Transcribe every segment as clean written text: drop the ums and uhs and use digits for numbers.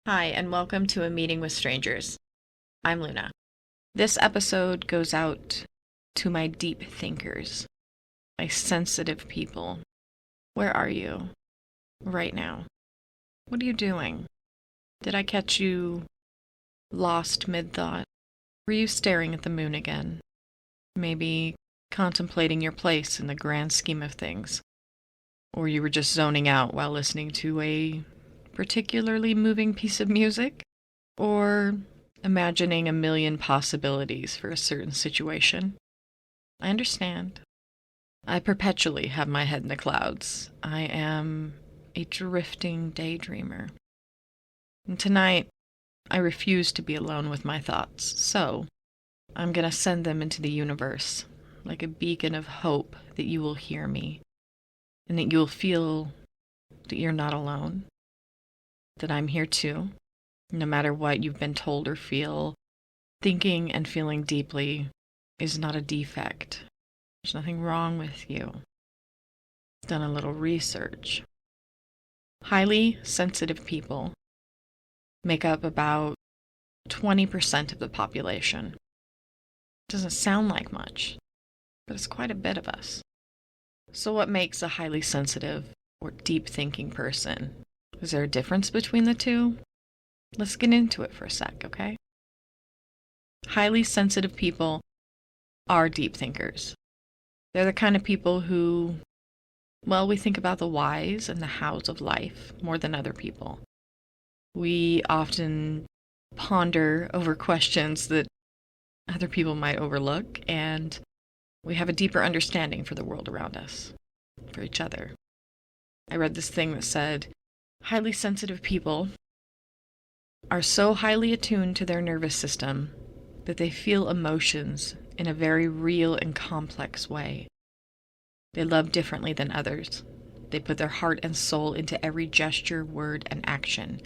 Hi, and welcome to A Meeting with Strangers. I'm Luna. This episode goes out to my deep thinkers, my sensitive people. Where are you right now? What are you doing? Did I catch you lost mid-thought? Were you staring at the moon again? Maybe contemplating your place in the grand scheme of things? Or you were just zoning out while listening to a particularly moving piece of music? Or imagining a million possibilities for a certain situation? I understand. I perpetually have my head in the clouds. I am a drifting daydreamer. And tonight, I refuse to be alone with my thoughts, so I'm gonna send them into the universe, like a beacon of hope that you will hear me, and that you'll feel that you're not alone, that I'm here too. No matter what you've been told or feel, thinking and feeling deeply is not a defect. There's nothing wrong with you. I've done a little research. Highly sensitive people make up about 20% of the population. Doesn't sound like much, but it's quite a bit of us. So what makes a highly sensitive or deep thinking person? Is there a difference between the two? Let's get into it for a sec, okay? Highly sensitive people are deep thinkers. They're the kind of people who, well, we think about the whys and the hows of life more than other people. We often ponder over questions that other people might overlook, and we have a deeper understanding for the world around us, for each other. I read this thing that said, highly sensitive people are so highly attuned to their nervous system that they feel emotions in a very real and complex way. They love differently than others. They put their heart and soul into every gesture, word, and action.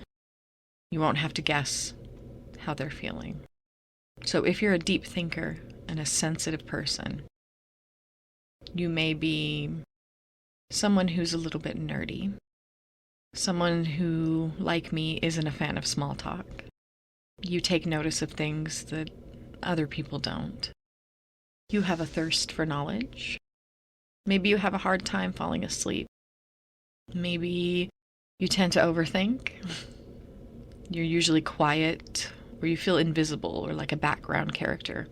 You won't have to guess how they're feeling. So if you're a deep thinker and a sensitive person, you may be someone who's a little bit nerdy. Someone who, like me, isn't a fan of small talk. You take notice of things that other people don't. You have a thirst for knowledge. Maybe you have a hard time falling asleep. Maybe you tend to overthink. You're usually quiet, or you feel invisible or like a background character.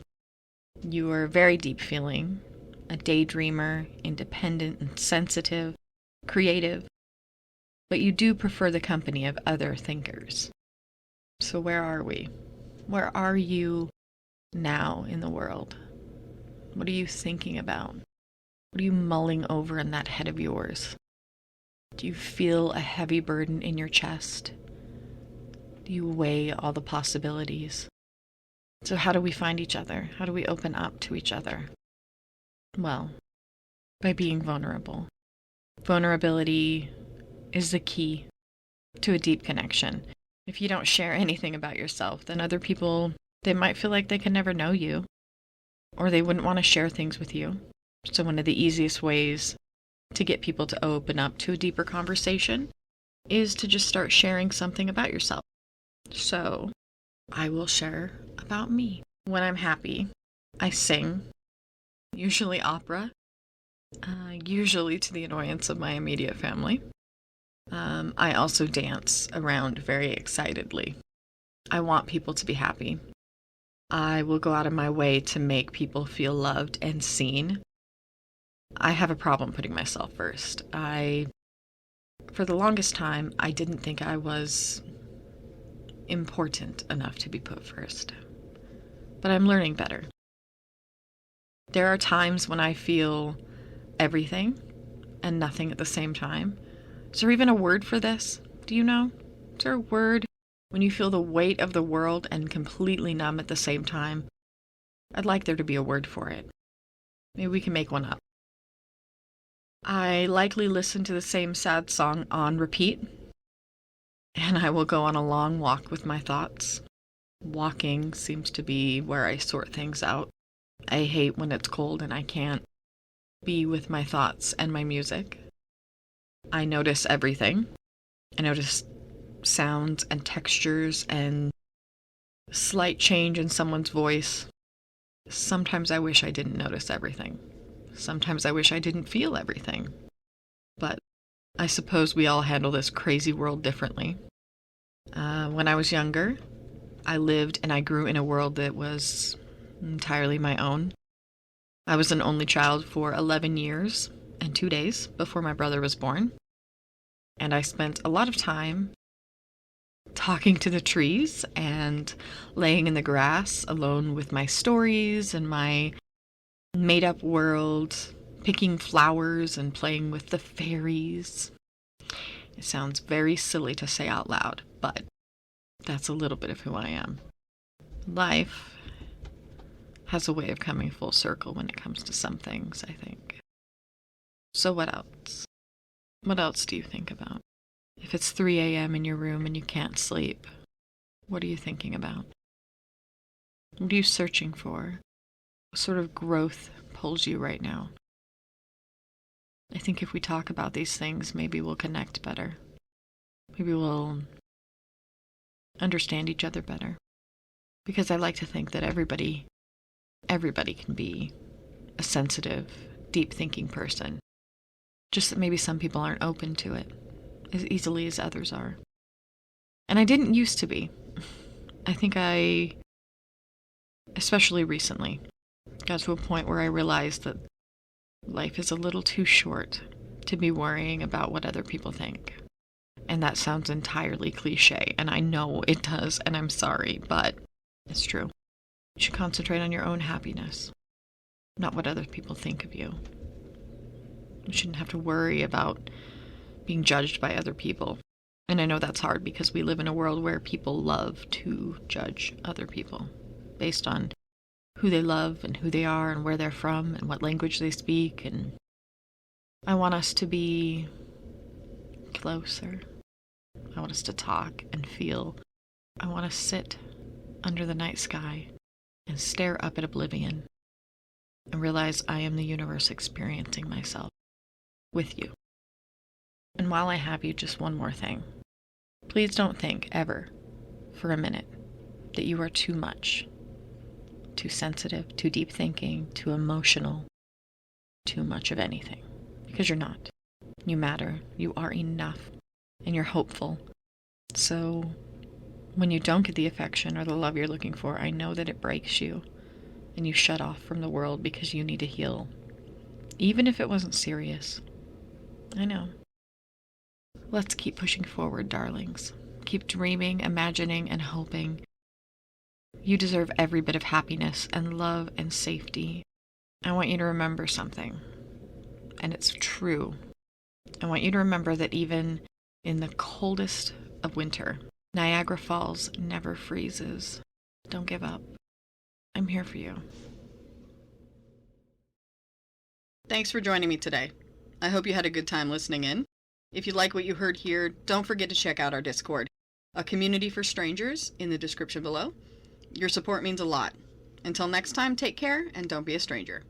You are very deep feeling, a daydreamer, independent and sensitive, creative. But you do prefer the company of other thinkers. So where are we? Where are you now in the world? What are you thinking about? What are you mulling over in that head of yours? Do you feel a heavy burden in your chest? Do you weigh all the possibilities? So how do we find each other? How do we open up to each other? Well, by being vulnerable. Vulnerability is the key to a deep connection. If you don't share anything about yourself, then other people, they might feel like they can never know you, or they wouldn't want to share things with you. So one of the easiest ways to get people to open up to a deeper conversation is to just start sharing something about yourself. So I will share about me. When I'm happy, I sing, usually opera, usually to the annoyance of my immediate family. I also dance around very excitedly. I want people to be happy. I will go out of my way to make people feel loved and seen. I have a problem putting myself first. For the longest time, I didn't think I was important enough to be put first. But I'm learning better. There are times when I feel everything and nothing at the same time. Is there even a word for this? Do you know? Is there a word when you feel the weight of the world and completely numb at the same time? I'd like there to be a word for it. Maybe we can make one up. I likely listen to the same sad song on repeat, and I will go on a long walk with my thoughts. Walking seems to be where I sort things out. I hate when it's cold and I can't be with my thoughts and my music. I notice everything. I notice sounds and textures and slight change in someone's voice. Sometimes I wish I didn't notice everything. Sometimes I wish I didn't feel everything. But I suppose we all handle this crazy world differently. When I was younger, I lived and I grew in a world that was entirely my own. I was an only child for 11 years and 2 days before my brother was born. And I spent a lot of time talking to the trees and laying in the grass alone with my stories and my made-up world, picking flowers and playing with the fairies. It sounds very silly to say out loud, but that's a little bit of who I am. Life has a way of coming full circle when it comes to some things, I think. So what else? What else do you think about? If it's 3 a.m. in your room and you can't sleep, what are you thinking about? What are you searching for? What sort of growth pulls you right now? I think if we talk about these things, maybe we'll connect better. Maybe we'll understand each other better. Because I like to think that everybody can be a sensitive, deep-thinking person. Just that maybe some people aren't open to it as easily as others are. And I didn't used to be. I think especially recently, got to a point where I realized that life is a little too short to be worrying about what other people think. And that sounds entirely cliche, and I know it does, and I'm sorry, but it's true. You should concentrate on your own happiness, not what other people think of you. You shouldn't have to worry about being judged by other people. And I know that's hard because we live in a world where people love to judge other people based on who they love and who they are and where they're from and what language they speak. And I want us to be closer. I want us to talk and feel. I want to sit under the night sky and stare up at oblivion and realize I am the universe experiencing myself with you. And while I have you, just one more thing. Please don't think ever for a minute that you are too much, too sensitive, too deep thinking, too emotional, too much of anything. Because you're not. You matter. You are enough. And you're hopeful. So when you don't get the affection or the love you're looking for, I know that it breaks you. And you shut off from the world because you need to heal. Even if it wasn't serious. I know. Let's keep pushing forward, darlings. Keep dreaming, imagining, and hoping. You deserve every bit of happiness and love and safety. I want you to remember something. And it's true. I want you to remember that even in the coldest of winter, Niagara Falls never freezes. Don't give up. I'm here for you. Thanks for joining me today. I hope you had a good time listening in. If you like what you heard here, don't forget to check out our Discord, a community for strangers, in the description below. Your support means a lot. Until next time, take care and don't be a stranger.